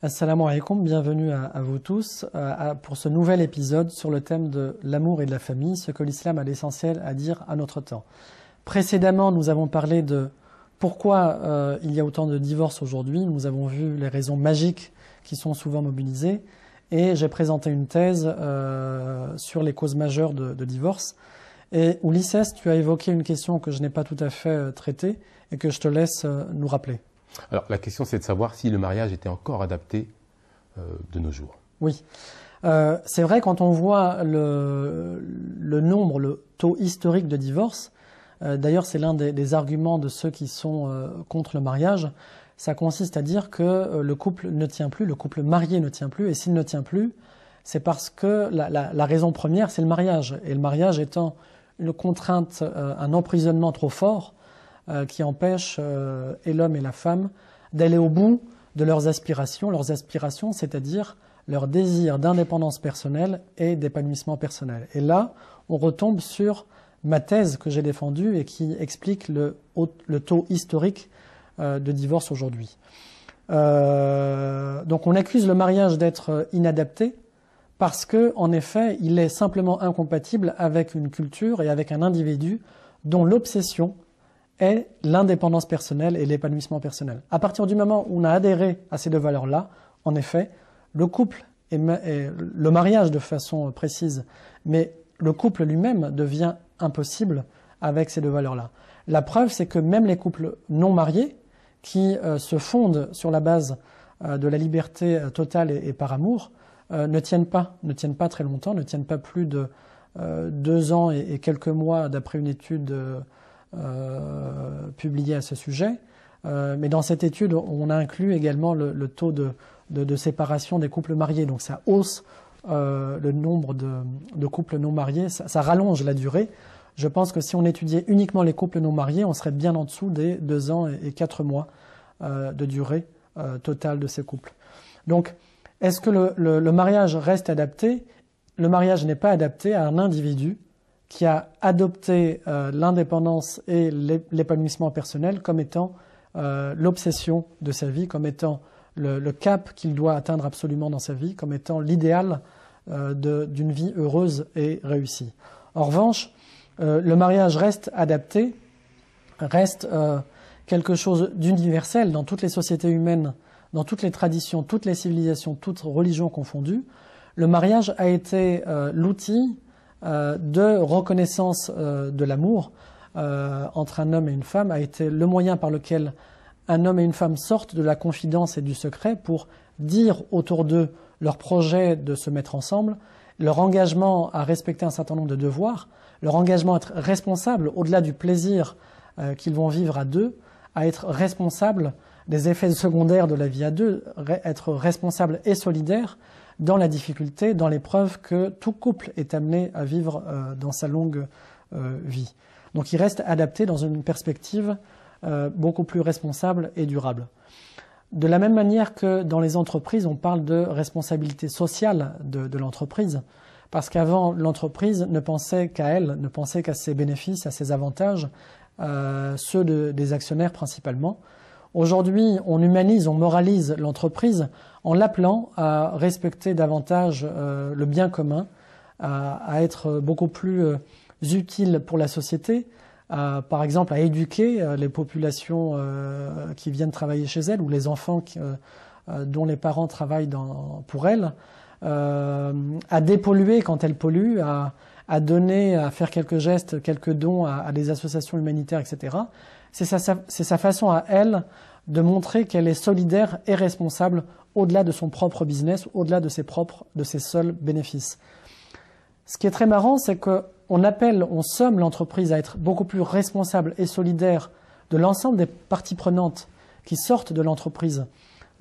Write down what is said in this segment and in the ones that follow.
Assalamu alaikum, bienvenue à vous tous pour ce nouvel épisode sur le thème de l'amour et de la famille, ce que l'islam a l'essentiel à dire à notre temps. Précédemment, nous avons parlé de pourquoi il y a autant de divorces aujourd'hui. Nous avons vu les raisons magiques qui sont souvent mobilisées et j'ai présenté une thèse sur les causes majeures de divorce. Et Ulisses, tu as évoqué une question que je n'ai pas tout à fait traitée et que je te laisse nous rappeler. Alors la question c'est de savoir si le mariage était encore adapté de nos jours. Oui, c'est vrai quand on voit le nombre, le taux historique de divorce, d'ailleurs c'est l'un des arguments de ceux qui sont contre le mariage, ça consiste à dire que le couple ne tient plus, le couple marié ne tient plus, et s'il ne tient plus, c'est parce que la raison première c'est le mariage, et le mariage étant une contrainte, un emprisonnement trop fort, qui empêche et l'homme et la femme d'aller au bout de leurs aspirations, c'est-à-dire leur désir d'indépendance personnelle et d'épanouissement personnel. Et là, on retombe sur ma thèse que j'ai défendue et qui explique le taux historique de divorce aujourd'hui. Donc on accuse le mariage d'être inadapté parce que, en effet, il est simplement incompatible avec une culture et avec un individu dont l'obsession est l'indépendance personnelle et l'épanouissement personnel. À partir du moment où on a adhéré à ces deux valeurs-là, en effet, le couple et le mariage de façon précise, mais le couple lui-même devient impossible avec ces deux valeurs-là. La preuve, c'est que même les couples non mariés, qui se fondent sur la base de la liberté totale et par amour, ne tiennent pas très longtemps, ne tiennent pas plus de 2 ans et quelques mois d'après une étude publié à ce sujet, mais dans cette étude on a inclus également le taux de séparation des couples mariés, donc ça hausse le nombre de couples non mariés, ça rallonge la durée. Je pense que si on étudiait uniquement les couples non mariés, on serait bien en dessous des 2 ans et 4 mois de durée totale de ces couples. Donc est-ce que le mariage reste adapté? Le mariage n'est pas adapté à un individu qui a adopté l'indépendance et l'épanouissement personnel comme étant l'obsession de sa vie, comme étant le cap qu'il doit atteindre absolument dans sa vie, comme étant l'idéal d'une vie heureuse et réussie. En revanche, le mariage reste adapté, reste quelque chose d'universel dans toutes les sociétés humaines, dans toutes les traditions, toutes les civilisations, toutes religions confondues. Le mariage a été l'outil de reconnaissance de l'amour entre un homme et une femme, a été le moyen par lequel un homme et une femme sortent de la confidence et du secret pour dire autour d'eux leur projet de se mettre ensemble, leur engagement à respecter un certain nombre de devoirs, leur engagement à être responsable au-delà du plaisir qu'ils vont vivre à deux, à être responsable des effets secondaires de la vie à deux, être responsable et solidaire dans la difficulté, dans l'épreuve que tout couple est amené à vivre dans sa longue vie. Donc il reste adapté dans une perspective beaucoup plus responsable et durable. De la même manière que dans les entreprises, on parle de responsabilité sociale de l'entreprise, parce qu'avant, l'entreprise ne pensait qu'à elle, ne pensait qu'à ses bénéfices, à ses avantages, ceux des actionnaires principalement. Aujourd'hui, on humanise, on moralise l'entreprise en l'appelant à respecter davantage le bien commun, à être beaucoup plus utile pour la société, par exemple à éduquer les populations qui viennent travailler chez elles ou les enfants dont les parents travaillent pour elles, à dépolluer quand elles polluent, à donner, à faire quelques gestes, quelques dons à des associations humanitaires, etc. C'est sa façon à elle de montrer qu'elle est solidaire et responsable au-delà de son propre business, au-delà de ses seuls bénéfices. Ce qui est très marrant, c'est on somme l'entreprise à être beaucoup plus responsable et solidaire de l'ensemble des parties prenantes qui sortent de l'entreprise,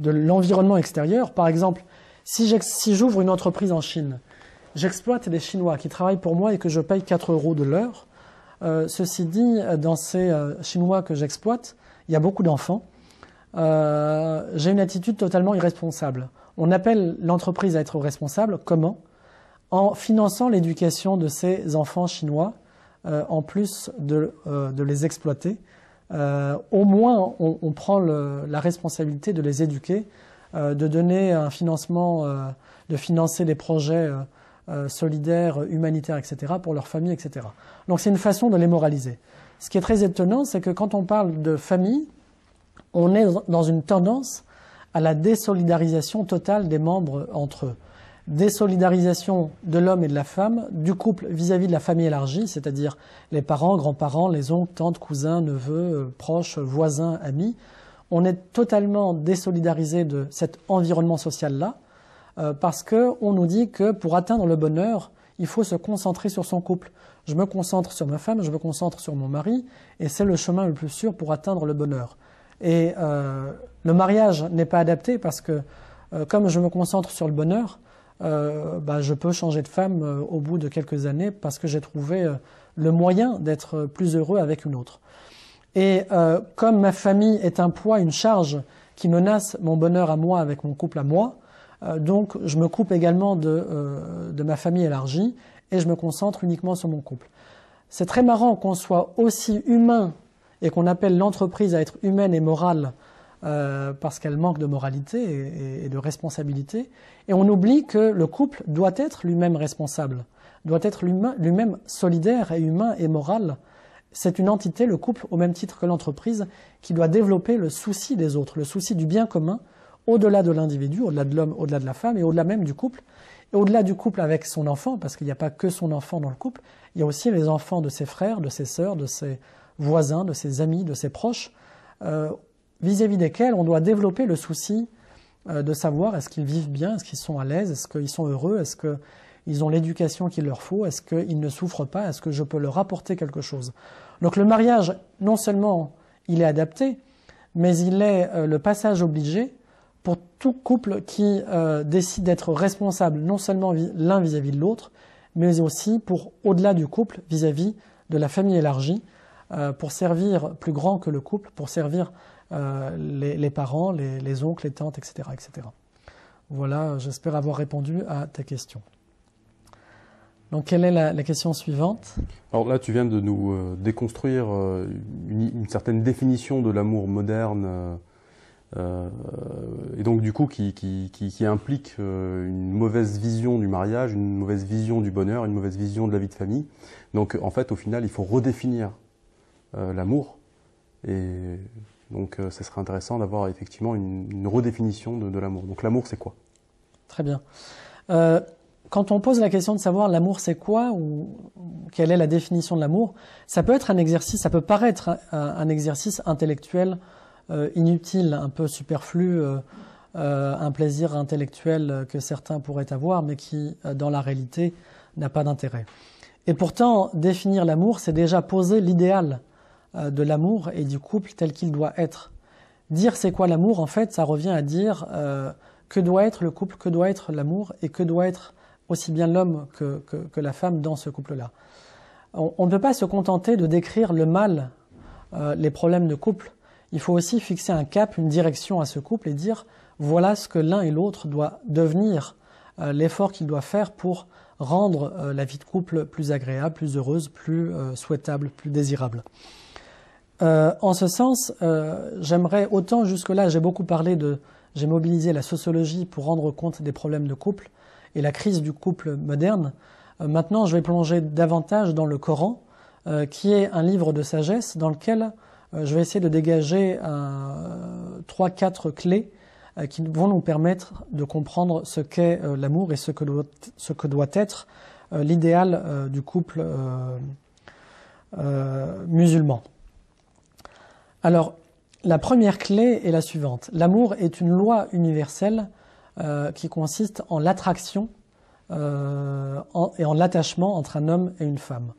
de l'environnement extérieur. Par exemple, si j'ouvre une entreprise en Chine, j'exploite des Chinois qui travaillent pour moi et que je paye 4 € de l'heure. Ceci dit, dans ces Chinois que j'exploite, il y a beaucoup d'enfants. J'ai une attitude totalement irresponsable. On appelle l'entreprise à être responsable. Comment? En finançant l'éducation de ces enfants chinois, en plus de les exploiter. Au moins, on prend la responsabilité de les éduquer de donner un financement, de financer des projets solidaires, humanitaires, etc., pour leur famille, etc. Donc c'est une façon de les moraliser. Ce qui est très étonnant, c'est que quand on parle de famille, on est dans une tendance à la désolidarisation totale des membres entre eux. Désolidarisation de l'homme et de la femme, du couple vis-à-vis de la famille élargie, c'est-à-dire les parents, grands-parents, les oncles, tantes, cousins, neveux, proches, voisins, amis. On est totalement désolidarisé de cet environnement social-là, parce qu'on nous dit que pour atteindre le bonheur, il faut se concentrer sur son couple. Je me concentre sur ma femme, je me concentre sur mon mari, et c'est le chemin le plus sûr pour atteindre le bonheur. Et le mariage n'est pas adapté parce que, comme je me concentre sur le bonheur, je peux changer de femme au bout de quelques années parce que j'ai trouvé le moyen d'être plus heureux avec une autre. Et comme ma famille est un poids, une charge qui menace mon bonheur à moi avec mon couple à moi, donc je me coupe également de ma famille élargie et je me concentre uniquement sur mon couple. C'est très marrant qu'on soit aussi humain et qu'on appelle l'entreprise à être humaine et morale parce qu'elle manque de moralité et de responsabilité. Et on oublie que le couple doit être lui-même responsable, doit être lui-même solidaire et humain et moral. C'est une entité, le couple, au même titre que l'entreprise, qui doit développer le souci des autres, le souci du bien commun, au-delà de l'individu, au-delà de l'homme, au-delà de la femme et au-delà même du couple. Et au-delà du couple avec son enfant, parce qu'il n'y a pas que son enfant dans le couple, il y a aussi les enfants de ses frères, de ses sœurs, de ses voisins, de ses amis, de ses proches, vis-à-vis desquels on doit développer le souci de savoir est-ce qu'ils vivent bien, est-ce qu'ils sont à l'aise, est-ce qu'ils sont heureux, est-ce qu'ils ont l'éducation qu'il leur faut, est-ce qu'ils ne souffrent pas, est-ce que je peux leur apporter quelque chose. Donc le mariage, non seulement il est adapté, mais il est le passage obligé pour tout couple qui décide d'être responsable non seulement l'un vis-à-vis de l'autre, mais aussi pour au-delà du couple vis-à-vis de la famille élargie, pour servir plus grand que le couple, pour servir les parents, les oncles, les tantes, etc., etc. Voilà, j'espère avoir répondu à ta question. Donc, quelle est la question suivante? Alors là, tu viens de nous déconstruire une certaine définition de l'amour moderne, et donc du coup qui implique une mauvaise vision du mariage, une mauvaise vision du bonheur, une mauvaise vision de la vie de famille. Donc en fait, au final, il faut redéfinir l'amour. Et donc ça serait intéressant d'avoir effectivement une redéfinition de l'amour. Donc l'amour, c'est quoi? Très bien. Quand on pose la question de savoir l'amour c'est quoi ou quelle est la définition de l'amour, ça peut être un exercice, ça peut paraître un exercice intellectuel inutile, un peu superflu, un plaisir intellectuel que certains pourraient avoir, mais qui, dans la réalité, n'a pas d'intérêt. Et pourtant, définir l'amour, c'est déjà poser l'idéal de l'amour et du couple tel qu'il doit être. Dire c'est quoi l'amour, en fait, ça revient à dire que doit être le couple, que doit être l'amour et que doit être aussi bien l'homme que la femme dans ce couple-là. On ne peut pas se contenter de décrire le mal, les problèmes de couple. Il faut aussi fixer un cap, une direction à ce couple et dire voilà ce que l'un et l'autre doit devenir, l'effort qu'il doit faire pour rendre la vie de couple plus agréable, plus heureuse, plus souhaitable, plus désirable. En ce sens, j'aimerais autant jusque-là, j'ai mobilisé la sociologie pour rendre compte des problèmes de couple et la crise du couple moderne. Maintenant, je vais plonger davantage dans le Coran, qui est un livre de sagesse dans lequel je vais essayer de dégager 3-4 clés qui vont nous permettre de comprendre ce qu'est l'amour et ce que doit être l'idéal du couple musulman. Alors, la première clé est la suivante. L'amour est une loi universelle qui consiste en l'attraction et en l'attachement entre un homme et une femme.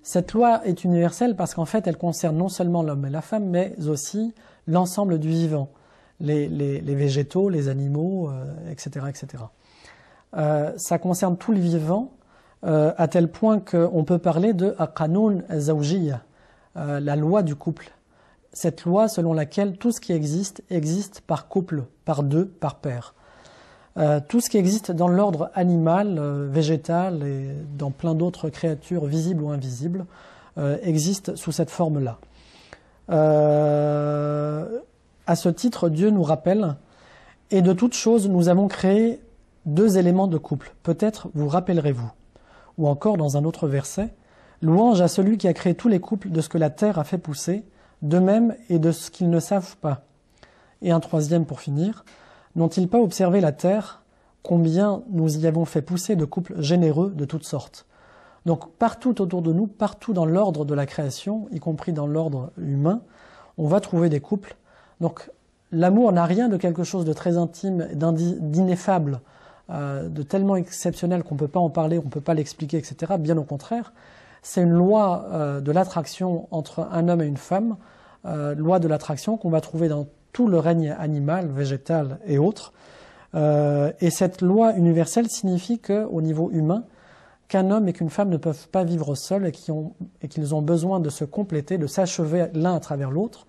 Cette loi est universelle parce qu'en fait, elle concerne non seulement l'homme et la femme, mais aussi l'ensemble du vivant, les végétaux, les animaux, etc., etc. Ça concerne tout le vivant, à tel point qu'on peut parler de Aqanoun Zawjiyya, la loi du couple. Cette loi selon laquelle tout ce qui existe par couple, par deux, par paire. Tout ce qui existe dans l'ordre animal, végétal et dans plein d'autres créatures visibles ou invisibles existe sous cette forme-là. À ce titre, Dieu nous rappelle Et de toute chose, nous avons créé 2 éléments de couple. Peut-être vous rappellerez-vous. Ou encore dans un autre verset, louange à celui qui a créé tous les couples de ce que la terre a fait pousser, d'eux-mêmes et de ce qu'ils ne savent pas. Et un 3e pour finir, n'ont-ils pas observé la terre, combien nous y avons fait pousser de couples généreux de toutes sortes. Donc partout autour de nous, partout dans l'ordre de la création, y compris dans l'ordre humain, on va trouver des couples. Donc l'amour n'a rien de quelque chose de très intime, d'ineffable, de tellement exceptionnel qu'on ne peut pas en parler, on ne peut pas l'expliquer, etc. Bien au contraire, c'est une loi de l'attraction entre un homme et une femme, loi de l'attraction qu'on va trouver dans tout le règne animal, végétal et autres. Et cette loi universelle signifie qu'au niveau humain, qu'un homme et qu'une femme ne peuvent pas vivre seuls et qu'ils ont besoin de se compléter, de s'achever l'un à travers l'autre,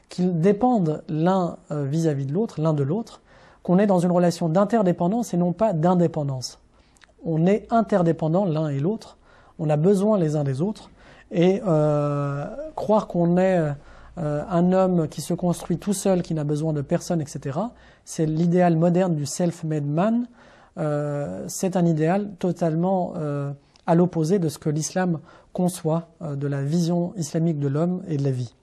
qu'ils dépendent l'un vis-à-vis de l'autre, l'un de l'autre, qu'on est dans une relation d'interdépendance et non pas d'indépendance. On est interdépendants l'un et l'autre, on a besoin les uns des autres, et croire qu'on est un homme qui se construit tout seul, qui n'a besoin de personne, etc., c'est l'idéal moderne du self-made man. C'est un idéal totalement à l'opposé de ce que l'islam conçoit, de la vision islamique de l'homme et de la vie.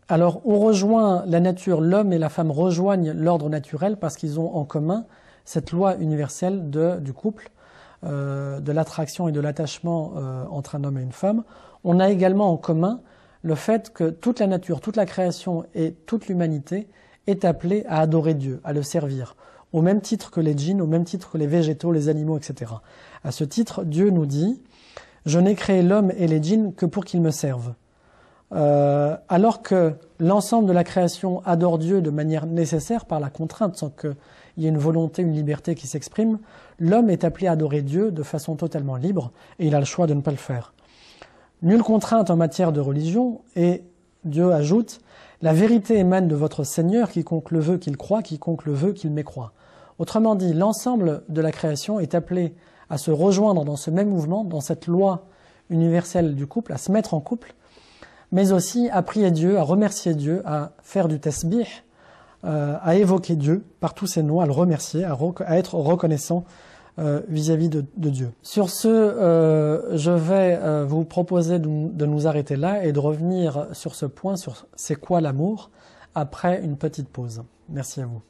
Alors, on rejoint la nature, l'homme et la femme rejoignent l'ordre naturel parce qu'ils ont en commun cette loi universelle du couple, de l'attraction et de l'attachement entre un homme et une femme. On a également en commun le fait que toute la nature, toute la création et toute l'humanité est appelée à adorer Dieu, à le servir, au même titre que les djinns, au même titre que les végétaux, les animaux, etc. À ce titre, Dieu nous dit « Je n'ai créé l'homme et les djinns que pour qu'ils me servent ». Alors que l'ensemble de la création adore Dieu de manière nécessaire par la contrainte, sans qu'il y ait une volonté, une liberté qui s'exprime, l'homme est appelé à adorer Dieu de façon totalement libre et il a le choix de ne pas le faire. Nulle contrainte en matière de religion et Dieu ajoute « La vérité émane de votre Seigneur, quiconque le veut qu'il croie, quiconque le veut qu'il mécroie ». Autrement dit, l'ensemble de la création est appelé à se rejoindre dans ce même mouvement, dans cette loi universelle du couple, à se mettre en couple, mais aussi à prier Dieu, à remercier Dieu, à faire du tasbih, à évoquer Dieu par tous ses noms, à le remercier, à être reconnaissant vis-à-vis de Dieu. Sur ce, je vais vous proposer de nous arrêter là et de revenir sur ce point, sur c'est quoi l'amour, après une petite pause. Merci à vous.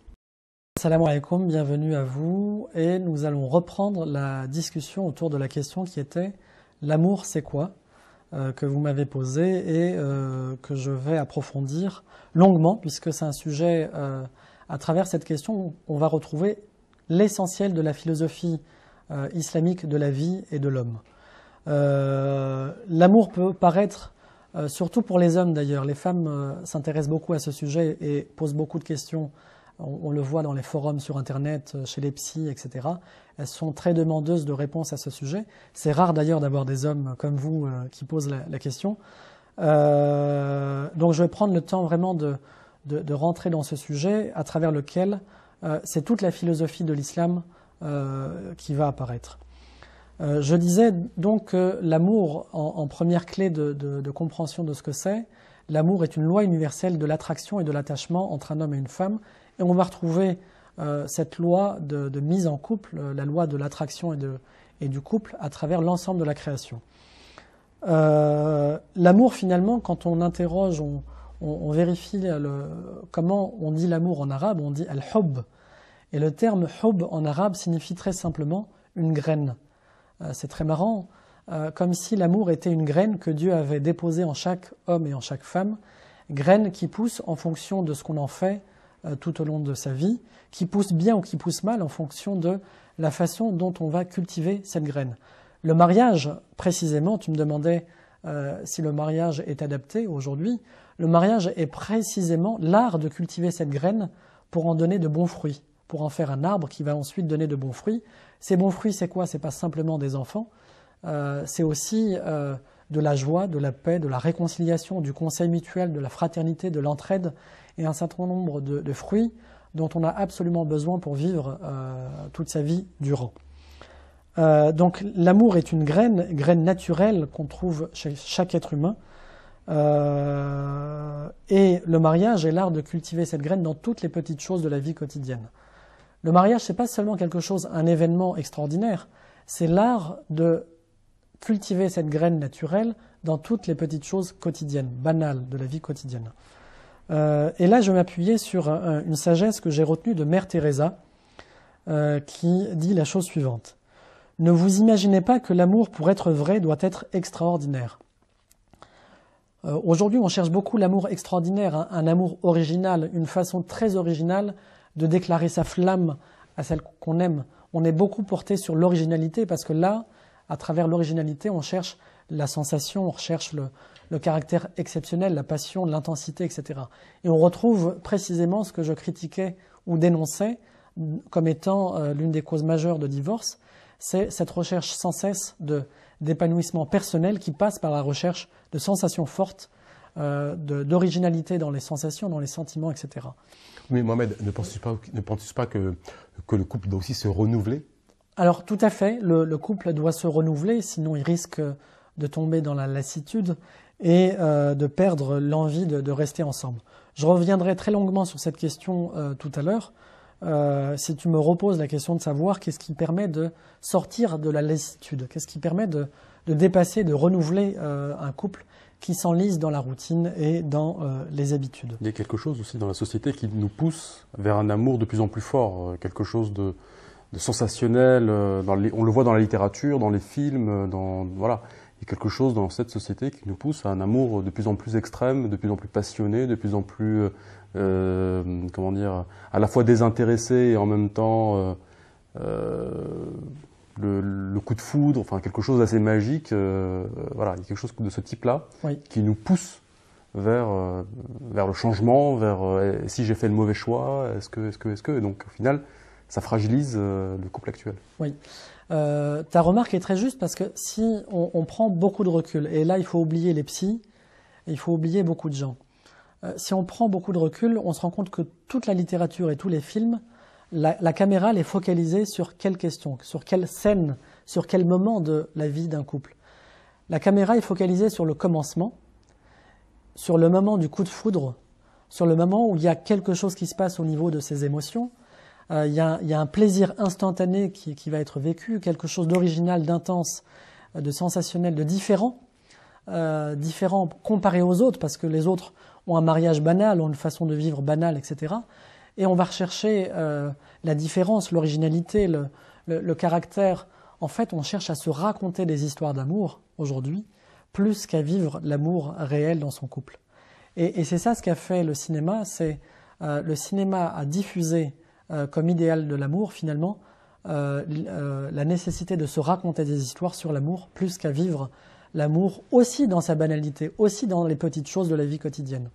Assalamu alaikum, bienvenue à vous, et nous allons reprendre la discussion autour de la question qui était « L'amour, c'est quoi ?» que vous m'avez posé et que je vais approfondir longuement, puisque c'est un sujet, à travers cette question, on va retrouver l'essentiel de la philosophie islamique de la vie et de l'homme. L'amour peut paraître, surtout pour les hommes d'ailleurs, les femmes s'intéressent beaucoup à ce sujet et posent beaucoup de questions. On le voit dans les forums sur Internet, chez les psys, etc. Elles sont très demandeuses de réponses à ce sujet. C'est rare d'ailleurs d'avoir des hommes comme vous qui posent la question. Donc je vais prendre le temps vraiment de rentrer dans ce sujet à travers lequel c'est toute la philosophie de l'islam qui va apparaître. Je disais donc que l'amour, en première clé de compréhension de ce que c'est, l'amour est une loi universelle de l'attraction et de l'attachement entre un homme et une femme. Et on va retrouver cette loi de mise en couple, la loi de l'attraction et du couple à travers l'ensemble de la création. L'amour, finalement, quand on interroge, on vérifie comment on dit l'amour en arabe, on dit al-hubb. Et le terme hubb en arabe signifie très simplement une graine. C'est très marrant, comme si l'amour était une graine que Dieu avait déposée en chaque homme et en chaque femme, graine qui pousse en fonction de ce qu'on en fait tout au long de sa vie, qui pousse bien ou qui pousse mal en fonction de la façon dont on va cultiver cette graine. Le mariage, précisément, tu me demandais si le mariage est adapté aujourd'hui, le mariage est précisément l'art de cultiver cette graine pour en donner de bons fruits, pour en faire un arbre qui va ensuite donner de bons fruits. Ces bons fruits, c'est quoi? C'est pas simplement des enfants, c'est aussi de la joie, de la paix, de la réconciliation, du conseil mutuel, de la fraternité, de l'entraide, et un certain nombre de fruits dont on a absolument besoin pour vivre toute sa vie durant. Donc l'amour est une graine naturelle qu'on trouve chez chaque être humain, Et le mariage est l'art de cultiver cette graine dans toutes les petites choses de la vie quotidienne. Le mariage, c'est pas seulement quelque chose, un événement extraordinaire, c'est l'art de cultiver cette graine naturelle dans toutes les petites choses quotidiennes, banales de la vie quotidienne. Et là, je m'appuyais sur une sagesse que j'ai retenue de Mère Teresa, qui dit la chose suivante. Ne vous imaginez pas que l'amour, pour être vrai, doit être extraordinaire. Aujourd'hui, on cherche beaucoup l'amour extraordinaire, un amour original, une façon très originale de déclarer sa flamme à celle qu'on aime. On est beaucoup porté sur l'originalité parce que là, à travers l'originalité, on cherche la sensation, on recherche le caractère exceptionnel, la passion, l'intensité, etc. Et on retrouve précisément ce que je critiquais ou dénonçais comme étant l'une des causes majeures de divorce, c'est cette recherche sans cesse d'épanouissement personnel qui passe par la recherche de sensations fortes, d'originalité dans les sensations, dans les sentiments, etc. Mais Mohamed, ne penses-tu pas que le couple doit aussi se renouveler? Alors tout à fait, le couple doit se renouveler, sinon il risque de tomber dans la lassitude et de perdre l'envie de rester ensemble. Je reviendrai très longuement sur cette question tout à l'heure. Si tu me reposes la question de savoir qu'est-ce qui permet de sortir de la lassitude, qu'est-ce qui permet de dépasser, de renouveler un couple qui s'enlise dans la routine et dans les habitudes. Il y a quelque chose aussi dans la société qui nous pousse vers un amour de plus en plus fort, quelque chose de sensationnel, on le voit dans la littérature, dans les films, voilà. Il y a quelque chose dans cette société qui nous pousse à un amour de plus en plus extrême, de plus en plus passionné, de plus en plus, comment dire, à la fois désintéressé et en même temps le coup de foudre, enfin quelque chose d'assez magique. Voilà, il y a quelque chose de ce type-là oui. qui nous pousse vers le changement, vers si j'ai fait le mauvais choix, est-ce que, et donc au final, ça fragilise le couple actuel. Oui. Ta remarque est très juste parce que si on prend beaucoup de recul, et là il faut oublier les psys, et il faut oublier beaucoup de gens. Si on prend beaucoup de recul, on se rend compte que toute la littérature et tous les films, la caméra elle est focalisée sur quelle question, sur quelle scène, sur quel moment de la vie d'un couple. La caméra est focalisée sur le commencement, sur le moment du coup de foudre, sur le moment où il y a quelque chose qui se passe au niveau de ses émotions. Il y a un plaisir instantané qui va être vécu, quelque chose d'original, d'intense, de sensationnel, de différent, différent comparé aux autres, parce que les autres ont un mariage banal, ont une façon de vivre banale, etc. Et on va rechercher la différence, l'originalité, le caractère. En fait, on cherche à se raconter des histoires d'amour, aujourd'hui, plus qu'à vivre l'amour réel dans son couple. Et c'est ça ce qu'a fait le cinéma, c'est le cinéma a diffusé comme idéal de l'amour, finalement, la nécessité de se raconter des histoires sur l'amour, plus qu'à vivre l'amour aussi dans sa banalité, aussi dans les petites choses de la vie quotidienne.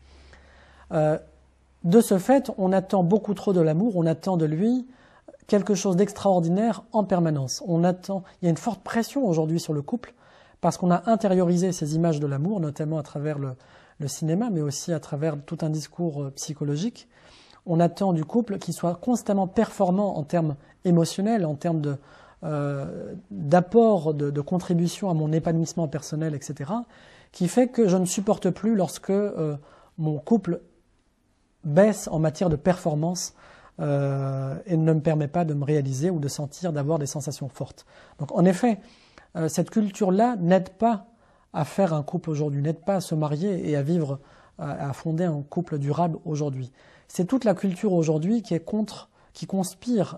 De ce fait, on attend beaucoup trop de l'amour, on attend de lui quelque chose d'extraordinaire en permanence. Il y a une forte pression aujourd'hui sur le couple, parce qu'on a intériorisé ces images de l'amour, notamment à travers le cinéma, mais aussi à travers tout un discours psychologique. On attend du couple qu'il soit constamment performant en termes émotionnels, en termes d'apport, de contribution à mon épanouissement personnel, etc., qui fait que je ne supporte plus lorsque mon couple baisse en matière de performance et ne me permet pas de me réaliser ou de sentir, d'avoir des sensations fortes. Donc en effet, cette culture-là n'aide pas à faire un couple aujourd'hui, n'aide pas à se marier et à vivre, à fonder un couple durable aujourd'hui. C'est toute la culture aujourd'hui qui conspire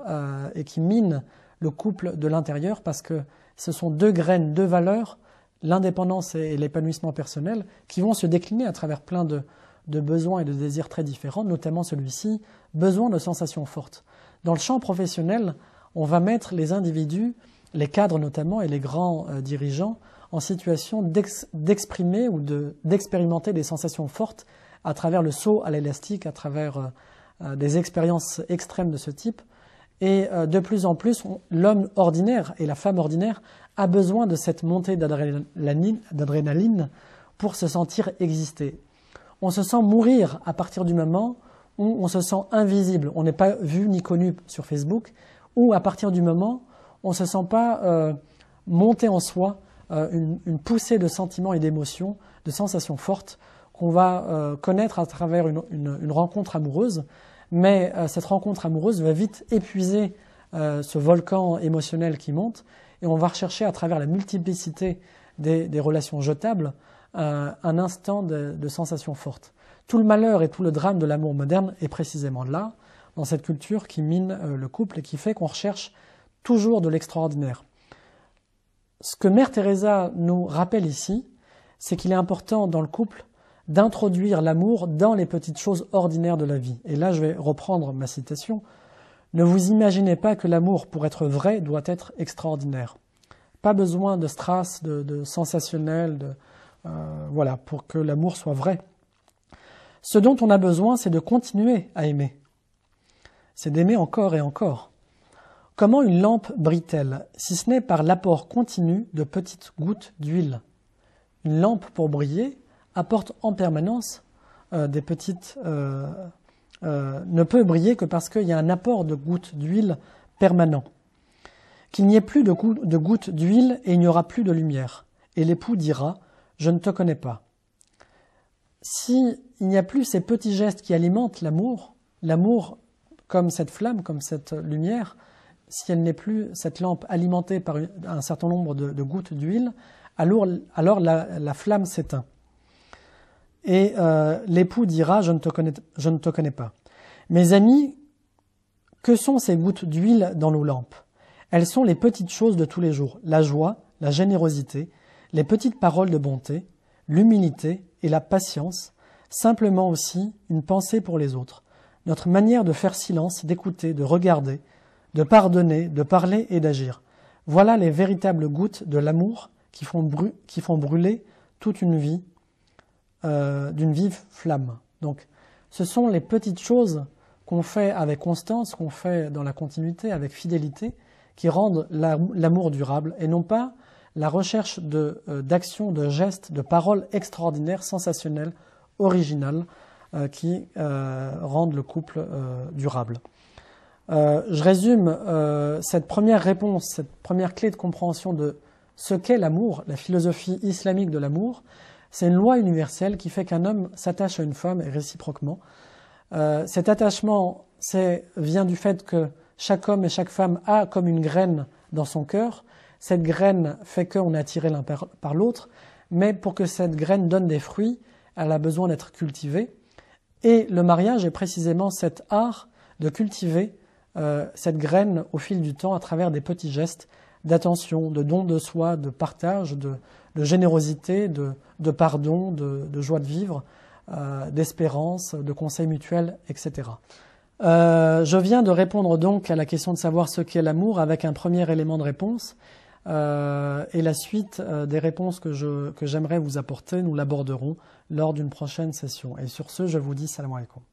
et qui mine le couple de l'intérieur, parce que ce sont deux graines, deux valeurs, l'indépendance et l'épanouissement personnel, qui vont se décliner à travers plein de besoins et de désirs très différents, notamment celui-ci, besoin de sensations fortes. Dans le champ professionnel, on va mettre les individus, les cadres notamment et les grands dirigeants, en situation d'exprimer ou d'expérimenter des sensations fortes à travers le saut à l'élastique, à travers des expériences extrêmes de ce type. Et de plus en plus, l'homme ordinaire et la femme ordinaire a besoin de cette montée d'adrénaline pour se sentir exister. On se sent mourir à partir du moment où on se sent invisible, on n'est pas vu ni connu sur Facebook, ou à partir du moment où on ne se sent pas monter en soi une poussée de sentiments et d'émotions, de sensations fortes qu'on va connaître à travers une rencontre amoureuse, mais cette rencontre amoureuse va vite épuiser ce volcan émotionnel qui monte, et on va rechercher à travers la multiplicité des relations jetables un instant de sensations fortes. Tout le malheur et tout le drame de l'amour moderne est précisément là, dans cette culture qui mine le couple et qui fait qu'on recherche toujours de l'extraordinaire. Ce que Mère Teresa nous rappelle ici, c'est qu'il est important dans le couple d'introduire l'amour dans les petites choses ordinaires de la vie. Et là, je vais reprendre ma citation. « Ne vous imaginez pas que l'amour, pour être vrai, doit être extraordinaire. » Pas besoin de strass, de sensationnel, voilà, pour que l'amour soit vrai. Ce dont on a besoin, c'est de continuer à aimer. C'est d'aimer encore et encore. Comment une lampe brille-t-elle, si ce n'est par l'apport continu de petites gouttes d'huile? Une lampe, pour briller, apporte en permanence des petites... ne peut briller que parce qu'il y a un apport de gouttes d'huile permanent. Qu'il n'y ait plus de gouttes d'huile et il n'y aura plus de lumière. Et l'époux dira « Je ne te connais pas ». S'il n'y a plus ces petits gestes qui alimentent l'amour, l'amour comme cette flamme, comme cette lumière, si elle n'est plus cette lampe alimentée par un certain nombre de gouttes d'huile, alors la flamme s'éteint. Et l'époux dira « je ne te connais pas ». Mes amis, que sont ces gouttes d'huile dans nos lampes? Elles sont les petites choses de tous les jours, la joie, la générosité, les petites paroles de bonté, l'humilité et la patience, simplement aussi une pensée pour les autres, notre manière de faire silence, d'écouter, de regarder, de pardonner, de parler et d'agir. Voilà les véritables gouttes de l'amour qui font brûler toute une vie d'une vive flamme. Donc, ce sont les petites choses qu'on fait avec constance, qu'on fait dans la continuité, avec fidélité, qui rendent l'amour durable, et non pas la recherche d'actions, de gestes, de paroles extraordinaires, sensationnelles, originales, qui rendent le couple durable. Je résume cette première réponse, cette première clé de compréhension de ce qu'est l'amour, la philosophie islamique de l'amour. C'est une loi universelle qui fait qu'un homme s'attache à une femme et réciproquement. Cet attachement vient du fait que chaque homme et chaque femme a comme une graine dans son cœur. Cette graine fait qu'on est attiré l'un par l'autre, mais pour que cette graine donne des fruits, elle a besoin d'être cultivée. Et le mariage est précisément cet art de cultiver cette graine au fil du temps à travers des petits gestes d'attention, de don de soi, de partage, de générosité, de pardon, de joie de vivre, d'espérance, de conseils mutuels, etc. Je viens de répondre donc à la question de savoir ce qu'est l'amour avec un premier élément de réponse, et la suite des réponses que j'aimerais vous apporter, nous l'aborderons lors d'une prochaine session. Et sur ce, je vous dis salam alaikum.